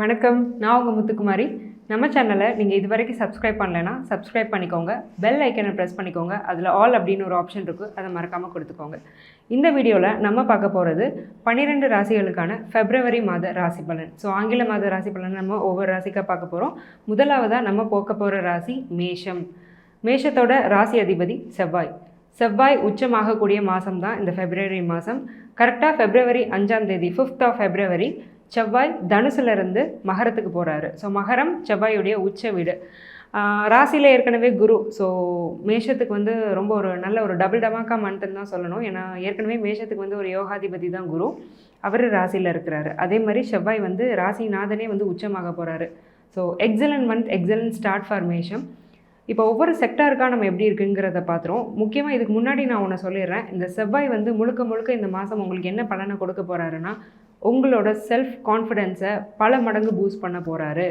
வணக்கம், நான் உங்கள் முத்துக்குமாரி. நம்ம சேனலை நீங்கள் இது வரைக்கும் சப்ஸ்கிரைப் பண்ணலைன்னா சப்ஸ்கிரைப் பண்ணிக்கோங்க. பெல் ஐக்கனை ப்ரெஸ் பண்ணிக்கோங்க. அதில் ஆல் அப்படின்னு ஒரு ஆப்ஷன் இருக்குது, அதை மறக்காமல் கொடுத்துக்கோங்க. இந்த வீடியோவில் நம்ம பார்க்க போகிறது 12 ராசிகளுக்கான ஃபெப்ரவரி மாத ராசி பலன். ஸோ ஆங்கில மாத ராசி பலன் நம்ம ஒவ்வொரு ராசிக்காக பார்க்க போகிறோம். முதலாவதாக நம்ம பார்க்க போகிற ராசி மேஷம். மேஷத்தோட ராசி அதிபதி செவ்வாய். செவ்வாய் உச்சமாகக்கூடிய மாதம் தான் இந்த ஃபெப்ரவரி மாதம். கரெக்டாக ஃபெப்ரவரி 5ஆம் தேதி 5th ஆஃப் ஃபெப்ரவரி செவ்வாய் தனுசுலேருந்து மகரத்துக்கு போகிறாரு. ஸோ மகரம் செவ்வாயுடைய உச்ச வீடு. ராசியில் ஏற்கனவே குரு. ஸோ மேஷத்துக்கு வந்து ரொம்ப ஒரு நல்ல ஒரு டபுள் டமாக்கா மந்த்துன்னு தான் சொல்லணும். ஏன்னா ஏற்கனவே மேஷத்துக்கு வந்து ஒரு யோகாதிபதி தான் குரு. அவர் ராசியில் இருக்கிறாரு. அதே மாதிரி செவ்வாய் வந்து ராசிநாதனே வந்து உச்சமாக போகிறாரு. So excellent month, excellent start for மேஷம். இப்போ ஒவ்வொரு செக்டாருக்காக நம்ம எப்படி இருக்குங்கிறத பார்த்துரும். முக்கியமாக இதுக்கு முன்னாடி நான் ஒன்று சொல்லிடுறேன். இந்த செவ்வாய் வந்து முழுக்க முழுக்க இந்த மாதம் உங்களுக்கு என்ன பலனை கொடுக்க போகிறாருன்னா, உங்களோட செல்ஃப் கான்ஃபிடென்ஸை பல மடங்கு பூஸ்ட் பண்ண போகிறாரு.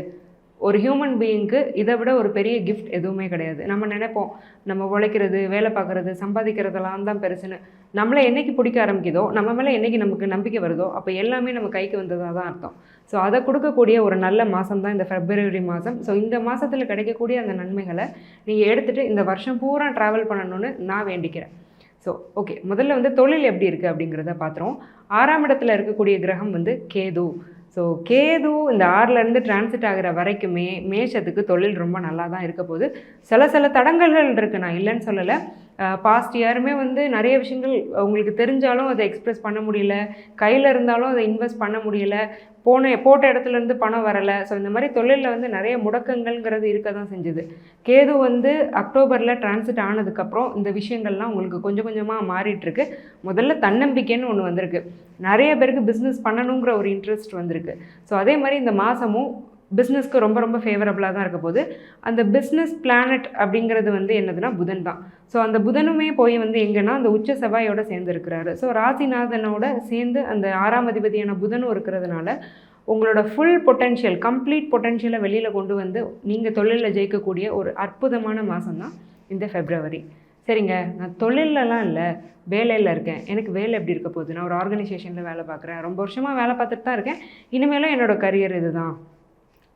ஒரு ஹியூமன் பீயிங்க்கு இதை விட ஒரு பெரிய கிஃப்ட் எதுவுமே கிடையாது. நம்ம நினைப்போம் நம்ம உழைக்கிறது, வேலை பார்க்குறது, சம்பாதிக்கிறதெல்லாம் தான் பெருசுன்னு. நம்மளை என்றைக்கு பிடிக்க ஆரம்பிக்குதோ, நம்ம மேலே என்றைக்கு நமக்கு நம்பிக்கை வருதோ, அப்போ எல்லாமே நம்ம கைக்கு வந்ததாக தான் அர்த்தம். ஸோ அதை கொடுக்கக்கூடிய ஒரு நல்ல மாதம் தான் இந்த ஃபெப்ரவரி மாதம். ஸோ இந்த மாதத்தில் கிடைக்கக்கூடிய அந்த நன்மைகளை நீங்கள் எடுத்துகிட்டு இந்த வருஷம் பூரா ட்ராவல் பண்ணணும்னு நான் வேண்டிக்கிறேன். ஸோ ஓகே, முதல்ல வந்து தொழில் எப்படி இருக்குது அப்படிங்கிறத பார்த்துருவோம். 6ஆம் இடத்துல இருக்கக்கூடிய கிரகம் வந்து கேது. ஸோ கேது இந்த 6லேருந்து டிரான்சிட் ஆகிற வரைக்குமே மேஷத்துக்கு தொழில் ரொம்ப நல்லா தான் இருக்க போகுது. சில தடங்கல்கள் இருக்குது, நான் இல்லைன்னு சொல்லலை. பாஸ்ட் யாருமே வந்து நிறைய விஷயங்கள் உங்களுக்கு தெரிஞ்சாலும் அதை எக்ஸ்ப்ரெஸ் பண்ண முடியல, கையில் இருந்தாலும் அதை இன்வெஸ்ட் பண்ண முடியல, போட்ட இடத்துலேருந்து பணம் வரலை. ஸோ இந்த மாதிரி தொழிலில் வந்து நிறைய முடக்கங்கள்ங்கிறது இருக்க தான் செஞ்சுது. கேது வந்து அக்டோபரில் டிரான்சிட் ஆனதுக்கப்புறம் இந்த விஷயங்கள்லாம் உங்களுக்கு கொஞ்சம் கொஞ்சமாக மாறிட்டுருக்கு. முதல்ல தன்னம்பிக்கைன்னு ஒன்று வந்திருக்கு. நிறைய பேருக்கு பிஸ்னஸ் பண்ணணுங்கிற ஒரு இன்ட்ரெஸ்ட் வந்திருக்கு. ஸோ அதே மாதிரி இந்த மாதமும் பிஸ்னஸ்க்கு ரொம்ப ரொம்ப ஃபேவரபுளாக தான் இருக்க போது. அந்த பிஸ்னஸ் பிளானட் அப்படிங்கிறது வந்து என்னதுன்னா புதன் தான். ஸோ அந்த புதனுமே போய் வந்து எங்கன்னா அந்த உச்ச செவ்வாயோடு சேர்ந்து இருக்கிறாரு. ஸோ ராசிநாதனோட சேர்ந்து அந்த 6ஆம் அதிபதியான புதனும் இருக்கிறதுனால உங்களோட ஃபுல் பொட்டென்ஷியல், கம்ப்ளீட் பொட்டென்ஷியலை வெளியில் கொண்டு வந்து நீங்கள் தொழிலில் ஜெயிக்கக்கூடிய ஒரு அற்புதமான மாதம் தான் இந்த ஃபெப்ரவரி. சரிங்க, நான் தொழிலெலாம் இல்லை, வேலையில் இருக்கேன். எனக்கு வேலை எப்படி இருக்க போகுது? நான் ஒரு ஆர்கனைசேஷனில் வேலை பார்க்குறேன், ரொம்ப வருஷமாக வேலை பார்த்துட்டு தான் இருக்கேன். இனிமேலும் என்னோடய கரியர் இது தான்,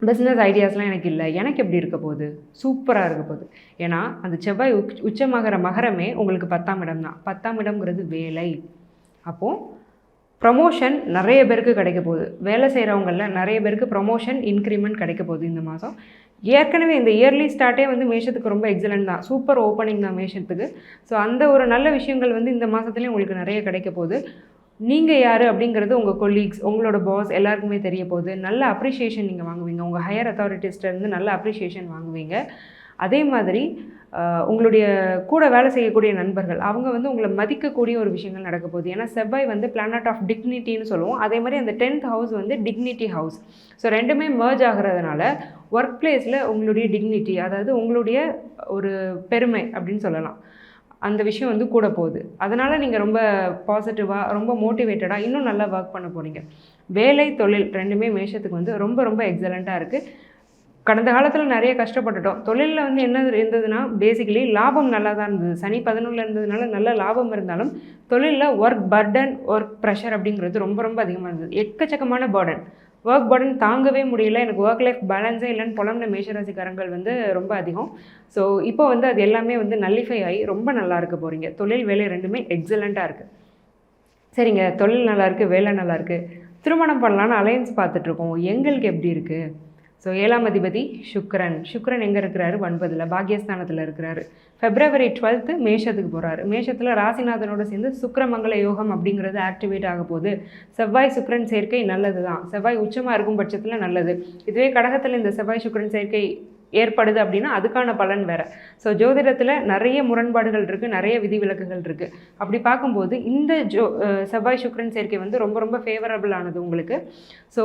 பிஸ்னஸ் ஐடியாஸ்லாம் எனக்கு இல்லை, எனக்கு எப்படி இருக்க போகுது? சூப்பராக இருக்க போகுது. ஏன்னா அந்த செவ்வாய் உச்சமாகிற மகரமே உங்களுக்கு 10ஆம் இடம் தான். 10ஆம் இடம்ங்கிறது வேலை. அப்போது ப்ரமோஷன் நிறைய பேருக்கு கிடைக்க போகுது. வேலை செய்கிறவங்களில் நிறைய பேருக்கு ப்ரமோஷன், இன்க்ரிமெண்ட் கிடைக்க போகுது இந்த மாதம். ஏற்கனவே இந்த இயர்லி ஸ்டார்ட்டே வந்து மேஷத்துக்கு ரொம்ப எக்ஸலண்ட் தான், சூப்பர் ஓப்பனிங் தான் மேஷத்துக்கு. ஸோ அந்த ஒரு நல்ல விஷயங்கள் வந்து இந்த மாதத்துலேயும் உங்களுக்கு நிறைய கிடைக்க போகுது. நீங்கள் யார் அப்படிங்கிறது உங்கள் கொலீக்ஸ், உங்களோட பாஸ் எல்லாருக்குமே தெரிய போகுது. நல்ல அப்ரிஷியேஷன் நீங்கள் வாங்குவீங்க. உங்கள் ஹையர் அத்தாரிட்டிஸ்டேருந்து நல்ல அப்ரிஷியேஷன் வாங்குவீங்க. அதே மாதிரி உங்களுடைய கூட வேலை செய்யக்கூடிய நண்பர்கள் அவங்க வந்து உங்களை மதிக்கக்கூடிய ஒரு விஷயங்கள் நடக்க போகுது. ஏன்னா செவ்வாய் வந்து பிளானட் ஆஃப் டிக்னிட்டின்னு சொல்லுவோம். அதே மாதிரி அந்த 10th ஹவுஸ் வந்து டிக்னிட்டி ஹவுஸ். ஸோ ரெண்டுமே மர்ஜ் ஆகிறதுனால ஒர்க் பிளேஸில் உங்களுடைய டிக்னிட்டி, அதாவது உங்களுடைய ஒரு பெருமை அப்படின்னு சொல்லலாம், அந்த விஷயம் வந்து கூட போகுது. அதனால் நீங்கள் ரொம்ப பாசிட்டிவாக, ரொம்ப மோட்டிவேட்டடாக இன்னும் நல்லா ஒர்க் பண்ண போகிறீங்க. வேலை, தொழில் ரெண்டுமே மேஷத்துக்கு வந்து ரொம்ப ரொம்ப எக்ஸலண்ட்டாக இருக்குது. கடந்த காலத்தில் நிறைய கஷ்டப்பட்டுட்டோம். தொழிலில் வந்து என்ன இருந்ததுன்னா பேசிக்கலி லாபம் நல்லா தான் இருந்தது. சனி 11 இருந்ததுனால நல்ல லாபம் இருந்தாலும் தொழிலில் ஒர்க் பர்டன், ஒர்க் ப்ரெஷர் அப்படிங்கிறது ரொம்ப ரொம்ப அதிகமாக இருந்தது. எக்கச்சக்கமான பர்டன், ஒர்க் பர்டன் தாங்கவே முடியல, எனக்கு ஒர்க் லைஃப் பேலன்ஸே இல்லைன்னு புலம்புன மேஷராசிக்காரங்கள் வந்து ரொம்ப அதிகம். ஸோ இப்போ வந்து அது எல்லாமே வந்து நல்லிஃபை ஆகி ரொம்ப நல்லா இருக்க போகிறீங்க. தொழில், வேலை ரெண்டுமே எக்ஸலண்ட்டாக இருக்குது. சரிங்க, தொழில் நல்லா இருக்குது, வேலை நல்லா இருக்குது. திருமணம் பண்ணலான்னு அலையன்ஸ் பார்த்துட்ருக்கோம், எங்களுக்கு எப்படி இருக்குது? ஸோ 7ஆம் அதிபதி சுக்கிரன் எங்கே இருக்கிறாரு? 9ல் பாக்யஸ்தானத்தில் இருக்கிறாரு. ஃபெப்ரவரி 12th மேஷத்துக்கு போகிறாரு. மேஷத்தில் ராசிநாதனோட சேர்ந்து சுக்கிரமங்கல யோகம் அப்படிங்கிறது ஆக்டிவேட் ஆக போகுது. செவ்வாய் சுக்கிரன் சேர்க்கை நல்லது தான். செவ்வாய் உச்சமாக இருக்கும் பட்சத்தில் நல்லது. இதுவே கடகத்தில் இந்த செவ்வாய் சுக்கிரன் சேர்க்கை ஏற்படுது அப்படின்னா அதுக்கான பலன் வேறு. ஸோ ஜோதிடத்தில் நிறைய முரண்பாடுகள் இருக்குது, நிறைய விதிவிலக்குகள் இருக்குது. அப்படி பார்க்கும்போது இந்த செவ்வாய் சுக்கிரன் சேர்க்கை வந்து ரொம்ப ரொம்ப ஃபேவரபிளானது உங்களுக்கு. ஸோ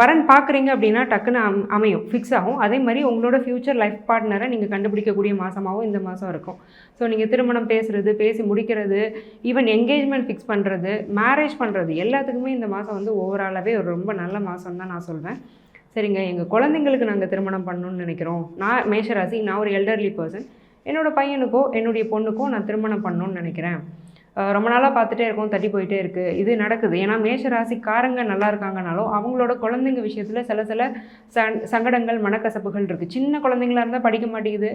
வரன் பார்க்குறீங்க அப்படின்னா டக்குன்னு அமையும், ஃபிக்ஸ் ஆகும். அதே மாதிரி உங்களோட ஃப்யூச்சர் லைஃப் பார்ட்னரை நீங்கள் கண்டுபிடிக்கக்கூடிய மாதமாகவும் இந்த மாதம் இருக்கும். ஸோ நீங்கள் திருமணம் பேசி முடிக்கிறது, ஈவன் என்கேஜ்மெண்ட் ஃபிக்ஸ் பண்ணுறது, மேரேஜ் பண்ணுறது எல்லாத்துக்குமே இந்த மாதம் வந்து ஓவராலாகவே ஒரு ரொம்ப நல்ல மாதம் தான் நான் சொல்வேன். சரிங்க, எங்கள் குழந்தைங்களுக்கு நாங்கள் திருமணம் பண்ணணும்னு நினைக்கிறோம். நான் மேஷராசி, நான் ஒரு எல்டர்லி பர்சன், என்னோடய பையனுக்கோ என்னுடைய பொண்ணுக்கோ நான் திருமணம் பண்ணணும்னு நினைக்கிறேன். ரொம்ப நாளாக பார்த்துட்டே இருக்கோம், தட்டி போயிட்டே இருக்குது, இது நடக்குது. ஏன்னா மேஷ ராசிக்காரங்க நல்லா இருக்காங்கனாலும் அவங்களோட குழந்தைங்க விஷயத்தில் சில சில சங்கடங்கள், மனக்கசப்புகள் இருக்குது. சின்ன குழந்தைங்களா இருந்தால் படிக்க மாட்டேங்குது,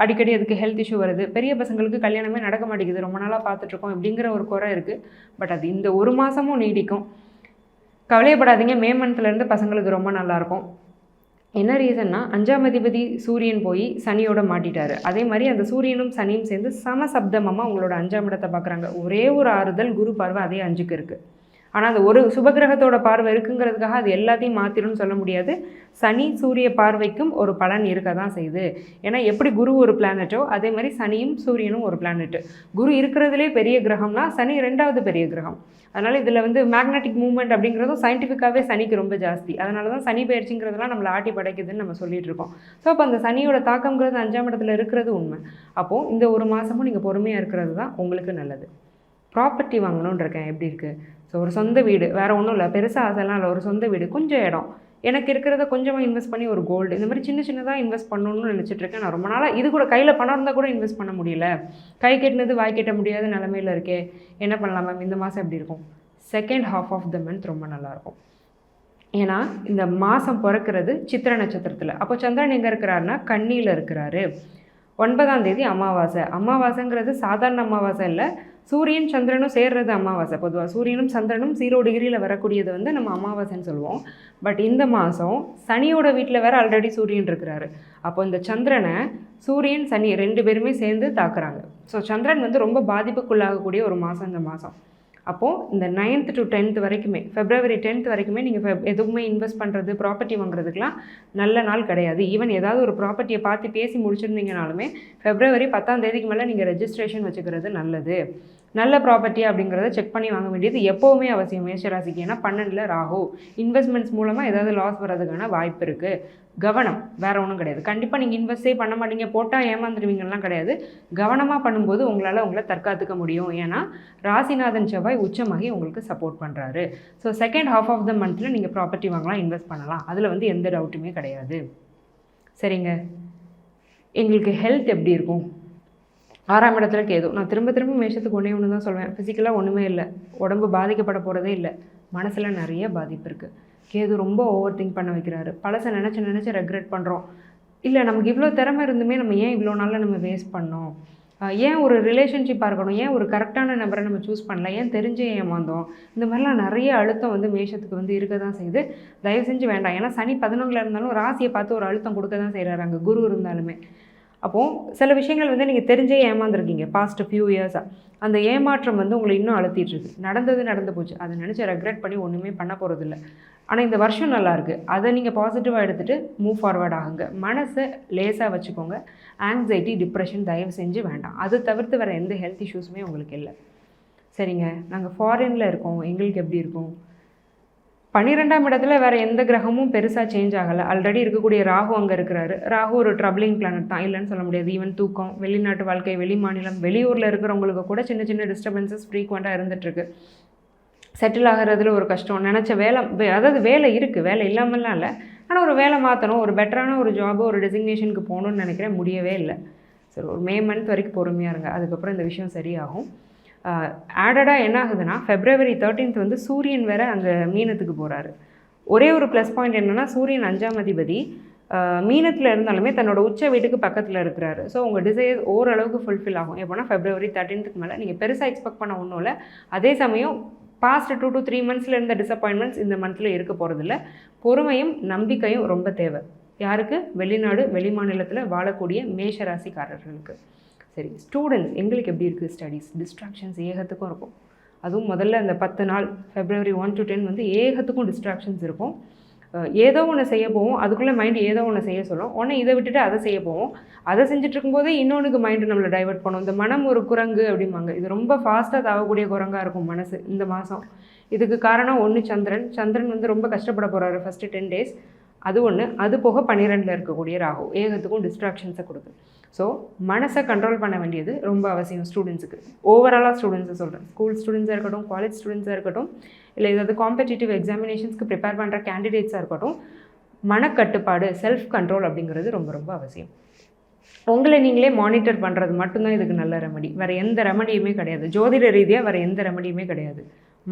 அடிக்கடி அதுக்கு ஹெல்த் இஷ்யூ வருது. பெரிய பசங்களுக்கு கல்யாணமே நடக்க மாட்டேங்குது, ரொம்ப நாளாக பார்த்துட்ருக்கோம் இப்படிங்கிற ஒரு குறை இருக்குது. பட் அது இந்த ஒரு மாதமும் நீடிக்கும். கவலையப்படாதீங்க, மே மந்த்லேருந்து பசங்களுக்கு ரொம்ப நல்லாயிருக்கும். என்ன ரீசன்னா 5ஆம் அதிபதி சூரியன் போய் சனியோட மாட்டிட்டாரு. அதே மாதிரி அந்த சூரியனும் சனியும் சேர்ந்து சமசப்தமமாக உங்களோட 5ஆம் இடத்தை பார்க்குறாங்க. ஒரே ஒரு ஆறுதல், குரு பார்வை அதே 5க்கு இருக்குது. ஆனால் அது ஒரு சுபகிரகத்தோட பார்வை இருக்குங்கிறதுக்காக அது எல்லாத்தையும் மாற்றிடும்னு சொல்ல முடியாது. சனி சூரிய பார்வைக்கும் ஒரு பலன் இருக்க தான் செய்யுது. ஏன்னா எப்படி குரு ஒரு பிளானட்டோ அதே மாதிரி சனியும் சூரியனும் ஒரு பிளானட்டு. குரு இருக்கிறதுலே பெரிய கிரகம்னா சனி 2வது பெரிய கிரகம். அதனால் இதில் வந்து மேக்னெட்டிக் மூவ்மெண்ட் அப்படிங்கிறதும் சயின்டிஃபிக்காகவே சனிக்கு ரொம்ப ஜாஸ்தி. அதனால தான் சனி பயிற்சிங்கிறதுலாம் நம்மளை ஆட்டி படைக்குதுன்னு நம்ம சொல்லிட்டு இருக்கோம். ஸோ அப்போ அந்த சனியோட தாக்கங்கிறது 5ஆம் இடத்துல இருக்கிறது உண்மை. அப்போது இந்த ஒரு மாதமும் நீங்கள் பொறுமையாக இருக்கிறது தான் உங்களுக்கு நல்லது. ப்ராப்பர்ட்டி வாங்கணுன்னு இருக்கேன், எப்படி இருக்குது? ஸோ ஒரு சொந்த வீடு, வேறு ஒன்றும் இல்லை, பெருசாக ஆசைலாம் இல்லை, ஒரு சொந்த வீடு, கொஞ்சம் இடம், எனக்கு இருக்கிறத கொஞ்சமாக இன்வெஸ்ட் பண்ணி ஒரு கோல்டு, இந்த மாதிரி சின்ன சின்னதாக இன்வெஸ்ட் பண்ணணும்னு நினச்சிட்ருக்கேன். நான் ரொம்ப நாளாக இது கூட கையில் பணம் இருந்தால் கூட இன்வெஸ்ட் பண்ண முடியல, கை கெட்டினது வாய் கட்ட முடியாத நிலமையில் இருக்கே, என்ன பண்ணலாம் மேம்? இந்த மாதம் எப்படி இருக்கும்? Second half of the month ரொம்ப நல்லாயிருக்கும். ஏன்னா இந்த மாதம் பிறக்கிறது சித்திரை நட்சத்திரத்தில். அப்போ சந்திரன் எங்கே இருக்கிறாருன்னா கன்னியில் இருக்கிறாரு. 9ஆம் தேதி அமாவாசை. அமாவாசைங்கிறது சாதாரண அமாவாசை இல்லை, சூரியன் சந்திரனும் சேர்றது அமாவாசை. பொதுவாக சூரியனும் சந்திரனும் 0 டிகிரியில் வரக்கூடியது வந்து நம்ம அமாவாசைன்னு சொல்லுவோம். பட் இந்த மாதம் சனியோட வீட்டில் வேறு ஆல்ரெடி சூரியன் இருக்கிறாரு. அப்போ இந்த சந்திரனை சூரியன் சனி 2 பேருமே சேர்ந்து தாக்குறாங்க. ஸோ சந்திரன் வந்து ரொம்ப பாதிப்புக்குள்ளாகக்கூடிய ஒரு மாதம் இந்த மாதம். அப்போது இந்த 9th to 10th வரைக்குமே, February 10th வரைக்குமே நீங்கள் எதுவுமே இன்வெஸ்ட் பண்ணுறது, ப்ராப்பர்ட்டி வாங்குறதுக்கெலாம் நல்ல நாள் கிடையாது. ஈவன் ஏதாவது ஒரு ப்ராப்பர்ட்டியை பார்த்து பேசி முடிச்சிருந்தீங்கனாலுமே February 10ஆம் தேதிக்கு மேலே நீங்கள் ரெஜிஸ்ட்ரேஷன் வச்சுக்கிறது நல்லது. நல்ல ப்ராப்பர்ட்டி அப்படிங்கிறத செக் பண்ணி வாங்க வேண்டியது எப்போவுமே அவசியம் மேஷராசிக்கு. ஏன்னா 12ல் ராகு, இன்வெஸ்ட்மெண்ட்ஸ் மூலமாக ஏதாவது லாஸ் வர்றதுக்கான வாய்ப்பு இருக்குது. கவனம், வேறு ஒன்றும் கிடையாது. கண்டிப்பாக நீங்கள் இன்வெஸ்ட்டே பண்ண மாட்டீங்க, போட்டால் ஏமாந்துருவீங்கலாம் கிடையாது. கவனமாக பண்ணும்போது உங்களை தற்காத்துக்க முடியும். ஏன்னா ராசிநாதன் செவ்வாய் உச்சமாகி உங்களுக்கு சப்போர்ட் பண்ணுறாரு. So second half of the மந்தில் நீங்கள் ப்ராப்பர்ட்டி வாங்கலாம், இன்வெஸ்ட் பண்ணலாம், அதில் வந்து எந்த டவுட்டுமே கிடையாது. சரிங்க, எங்களுக்கு ஹெல்த் எப்படி இருக்கும்? 6ஆம் இடத்துல கேது. நான் திரும்ப மேஷத்துக்கு ஒன்று தான் சொல்வேன். ஃபிசிக்கலாக ஒன்றுமே இல்லை, உடம்பு பாதிக்கப்பட போகிறதே இல்லை, மனசில் நிறைய பாதிப்பு இருக்குது. கேது ரொம்ப ஓவர் திங்க் பண்ண வைக்கிறாரு. பழசை நினச்சி ரெக்ரெட் பண்ணுறோம். இல்லை, நமக்கு இவ்வளோ திறமை இருந்துமே நம்ம ஏன் இவ்வளோ நாளில் நம்ம வேஸ்ட் பண்ணோம்? ஏன் ஒரு ரிலேஷன்ஷிப்பாக இருக்கணும், ஏன் ஒரு கரெக்டான நபரை நம்ம சூஸ் பண்ணல, ஏன் தெரிஞ்சே ஏமாந்தோம்? இந்த மாதிரிலாம் நிறைய அழுத்தம் வந்து மேஷத்துக்கு வந்து இருக்க தான் செய்யுது. தயவு செஞ்சு வேண்டாம். ஏன்னா சனி 11ல் இருந்தாலும் ராசியை பார்த்து ஒரு அழுத்தம் கொடுக்க தான் செய்கிறாரு, அங்கே குரு இருந்தாலுமே. அப்போது சில விஷயங்கள் வந்து நீங்கள் தெரிஞ்சே ஏமாந்துருக்கீங்க பாஸ்ட் ஃபியூ இயர்ஸாக. அந்த ஏமாற்றம் வந்து உங்களை இன்னும் அழுத்திட்டுருக்கு. நடந்து போச்சு, அதை நினச்சி ரெக்ரெட் பண்ணி ஒன்றுமே பண்ண போகிறதில்ல. ஆனால் இந்த வருஷம் நல்லாயிருக்கு, அதை நீங்கள் பாசிட்டிவாக எடுத்துகிட்டு மூவ் ஃபார்வர்ட் ஆகுங்க. மனசை லேசாக வச்சுக்கோங்க. ஆங்ஸைட்டி, டிப்ரெஷன் தயவு செஞ்சு வேண்டாம். அது தவிர்த்து வேறு எந்த ஹெல்த் இஷ்யூஸுமே உங்களுக்கு இல்லை. சரிங்க, நாங்கள் ஃபாரினில் இருக்கோம், எங்களுக்கு எப்படி இருக்கும்? 12ஆம் இடத்துல வேறு எந்த கிரகமும் பெருசாக சேஞ்ச் ஆகலை. ஆல்ரெடி இருக்கக்கூடிய ராகு அங்கே இருக்கிறாரு. ராகு ஒரு ட்ரபிளிங் பிளானட் தான், இல்லைன்னு சொல்ல முடியாது. ஈவன் தூக்கம், வெளிநாட்டு வாழ்க்கை, வெளி மாநிலம், வெளியூரில் இருக்கிறவங்களுக்கு கூட சின்ன சின்ன டிஸ்டர்பன்சஸ் ஃப்ரீக்வெண்ட்டாக இருந்துகிட்ருக்கு. செட்டில் ஆகிறதுல ஒரு கஷ்டம், நினச்ச வேலை, அதாவது வேலை இருக்குது, வேலை இல்லாமல்லாம் இல்லை, ஆனால் ஒரு வேலை மாற்றணும், ஒரு பெட்டரான ஒரு ஜாபு, ஒரு டெசிக்னேஷனுக்கு போகணுன்னு நினைக்கிறேன், முடியவே இல்லை. சரி, ஒரு மே மந்த் வரைக்கும் பொறுமையாக இருங்க, அதுக்கப்புறம் இந்த விஷயம் சரியாகும். ஆடடாக என்ன ஆகுதுன்னா February 13th வந்து சூரியன் வேறு அங்கே மீனத்துக்கு போகிறாரு. ஒரே ஒரு ப்ளஸ் பாயிண்ட் என்னென்னா, சூரியன் 5ஆம் அதிபதி மீனத்தில் இருந்தாலுமே தன்னோட உச்ச வீட்டுக்கு பக்கத்தில் இருக்கிறாரு. ஸோ உங்கள் டிசைர்ஸ் ஓரளவுக்கு ஃபுல்ஃபில் ஆகும். எப்போனா February 13th மேலே நீங்கள் பெருசாக எக்ஸ்பெக்ட் பண்ண ஒன்றும் இல்லை. அதே சமயம் பாஸ்ட் 2 to 3 monthஸில் இருந்த டிசப்பாயின்மெண்ட்ஸ் இந்த மந்தில் இருக்க போகிறதில்ல. பொறுமையும் நம்பிக்கையும் ரொம்ப தேவை. யாருக்கு? வெளிநாடு, வெளி மாநிலத்தில் வாழக்கூடிய மேஷராசிக்காரர்களுக்கு. சரி, ஸ்டூடெண்ட்ஸ் எங்களுக்கு எப்படி இருக்குது? ஸ்டடீஸ் டிஸ்ட்ராக்ஷன்ஸ் ஏகத்துக்கும் இருக்கும். அதுவும் முதல்ல அந்த 10 நாள் February 1 to 10 வந்து ஏகத்துக்கும் டிஸ்ட்ராக்ஷன்ஸ் இருக்கும். ஏதோ ஒன்று செய்ய போவோம், அதுக்குள்ளே மைண்டு ஏதோ ஒன்று செய்ய சொல்லும். உடனே இதை விட்டுட்டு அதை செய்ய போவோம். அதை செஞ்சுட்டு இருக்கும்போதே இன்னொன்றுக்கு மைண்டு நம்மளை டைவெர்ட் பண்ணும். இந்த மனம் ஒரு குரங்கு அப்படிம்பாங்க. இது ரொம்ப ஃபாஸ்ட்டாக தாவக்கூடிய குரங்காக இருக்கும் மனசு இந்த மாதம். இதுக்கு காரணம் ஒன்று சந்திரன் வந்து ரொம்ப கஷ்டப்பட போகிறாரு ஃபஸ்ட்டு 10 days. அது ஒன்று. அது போக 12ல் இருக்கக்கூடிய ராகு ஏகத்துக்கும் டிஸ்ட்ராக்ஷன்ஸை கொடுக்குது. ஸோ மனசை கண்ட்ரோல் பண்ண வேண்டியது ரொம்ப அவசியம் ஸ்டூடெண்ட்ஸுக்கு. ஓவராலாக ஸ்டூடெண்ட்ஸை சொல்கிறேன், ஸ்கூல் ஸ்டூடெண்ட்ஸாக இருக்கட்டும், காலேஜ் ஸ்டூடெண்ட்ஸாக இருக்கட்டும், இல்லை ஏதாவது காம்படிட்டிவ் எக்ஸாமினேஷன்ஸ்க்கு ப்ரிப்பேர் பண்ணுற கேண்டிடேட்ஸாக இருக்கட்டும், மனக்கட்டுப்பாடு, செல்ஃப் கண்ட்ரோல் அப்படிங்கிறது ரொம்ப ரொம்ப அவசியம். உங்களை நீங்களே மானிட்டர் பண்ணுறது மட்டும்தான் இதுக்கு நல்ல ரெமடி. வேறு எந்த ரெமடியுமே கிடையாது. ஜோதிட ரீதியாக வேறு எந்த ரெமடியுமே கிடையாது.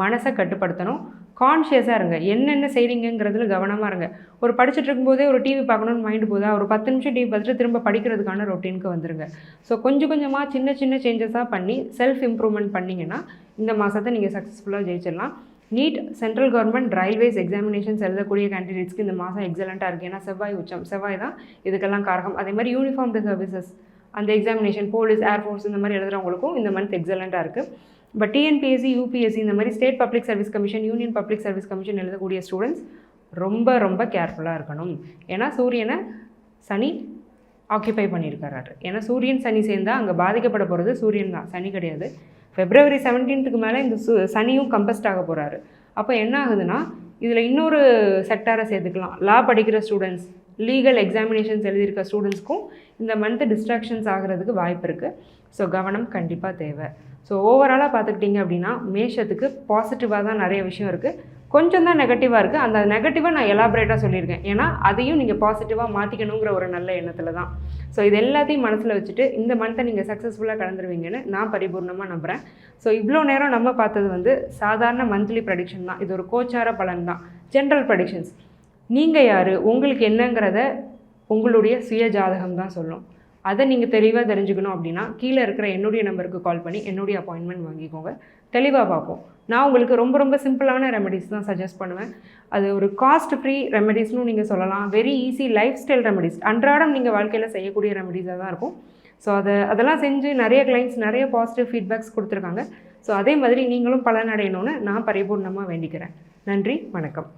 மனசை கட்டுப்படுத்தணும். கான்ஷியஸாக இருங்க. என்னென்ன செய்கிறீங்கிறதுல கவனமாக இருங்க. ஒரு படிச்சுட்டு இருக்கும்போதே ஒரு டிவி பார்க்கணுன்னு மைண்டு போதா, ஒரு 10 நிமிஷம் டிவி பார்த்துட்டு திரும்ப படிக்கிறதுக்கான ரொட்டீனுக்கு வந்துருங்க. ஸோ கொஞ்சம் கொஞ்சமாக சின்ன சின்ன சேஞ்சஸாக பண்ணி செல்ஃப் இம்ப்ரூவ்மெண்ட் பண்ணிங்கன்னா இந்த மாதத்தை நீங்கள் சக்ஸஸ்ஃபுல்லாக ஜெயிச்சிடலாம். NEET, central government, railways examinations எழுதக்கூடிய கேண்டிடேட்ஸ்க்கு இந்த மாதம் எக்ஸலண்ட்டாக இருக்குது. ஏன்னா செவ்வாய் உச்சம், செவ்வாய் தான் இதுக்கெல்லாம் காரகம். அதே மாதிரி யூனிஃபார்ம்டு சர்வீசஸ், அந்த எக்ஸாமினேஷன், போலீஸ், ஏர்ஃபோர்ஸ் இந்த மாதிரி எழுதுகிறவங்களுக்கும் இந்த மந்த் எக்ஸலண்ட்டாக இருக்குது. பட் டிஎன்பிஎஸ்சி, யூபிஎஸ்சி இந்த மாதிரி state public service commission, union public service commission எழுதக்கூடிய ஸ்டூடெண்ட்ஸ் ரொம்ப ரொம்ப கேர்ஃபுல்லாக இருக்கணும். ஏன்னா சூரியனை சனி ஆக்கியபை பண்ணியிருக்காரு. ஏன்னா சூரியன் சனி சேர்ந்தால் அங்கே பாதிக்கப்பட போகிறது சூரியன் தான், சனி கிடையாது. February 17th மேலே இந்த சனியும் கம்பஸ்ட் ஆக போகிறாரு. அப்போ என்ன ஆகுதுன்னா இதில் இன்னொரு செக்டாரை சேர்த்துக்கலாம். லா படிக்கிற ஸ்டூடெண்ட்ஸ், லீகல் எக்ஸாமினேஷன்ஸ் எழுதியிருக்க ஸ்டூடெண்ட்ஸ்க்கும் இந்த மந்த்து டிஸ்ட்ராக்ஷன்ஸ் ஆகிறதுக்கு வாய்ப்பு இருக்குது. ஸோ கவனம் கண்டிப்பாக தேவை. ஸோ ஓவராலாக பார்த்துக்கிட்டிங்க அப்படின்னா மேஷத்துக்கு பாசிட்டிவாக தான் நிறைய விஷயம் இருக்குது, கொஞ்சம் தான் நெகட்டிவாக இருக்குது. அந்த நெகட்டிவாக நான் எலாபரேட்டாக சொல்லியிருக்கேன். ஏன்னா அதையும் நீங்கள் பாசிட்டிவாக மாற்றிக்கணுங்கிற ஒரு நல்ல எண்ணத்தில் தான். ஸோ இது எல்லாத்தையும் மனசில் வச்சுட்டு இந்த மந்த்தை நீங்கள் சக்ஸஸ்ஃபுல்லாக கடந்துருவீங்கன்னு நான் பரிபூர்ணமாக நம்புகிறேன். ஸோ இவ்வளோ நேரம் நம்ம பார்த்தது சாதாரண மந்த்லி ப்ரெடிக்ஷன் தான். இது ஒரு கோச்சார பலன் தான், ஜென்ரல் ப்ரெடிக்ஷன்ஸ். நீங்கள் யார், உங்களுக்கு என்னங்கிறத உங்களுடைய சுய ஜாதகம் தான் சொல்லும். அதை நீங்கள் தெளிவாக தெரிஞ்சுக்கணும் அப்படின்னா கீழே இருக்கிற என்னுடைய நம்பருக்கு கால் பண்ணி என்னுடைய அப்பாயின்மெண்ட் வாங்கிக்கோங்க. தெளிவாக பார்ப்போம். நான் உங்களுக்கு ரொம்ப ரொம்ப சிம்பிளான ரெமெடிஸ் தான் சஜஸ்ட் பண்ணுவேன். அது ஒரு காஸ்ட் ஃப்ரீ ரெமெடிஸ்னு நீங்கள் சொல்லலாம். Very easy life style remedies, அன்றாடம் நீங்கள் வாழ்க்கையில் செய்யக்கூடிய ரெமெடிஸாக தான் இருக்கும். ஸோ அதெல்லாம் செஞ்சு நிறைய கிளைண்ட்ஸ் நிறைய பாசிட்டிவ் ஃபீட்பேக்ஸ் கொடுத்துருக்காங்க. ஸோ அதே மாதிரி நீங்களும் பலனடையணும்னு நான் பரிபூர்ணமாக வேண்டிக்கிறேன். நன்றி, வணக்கம்.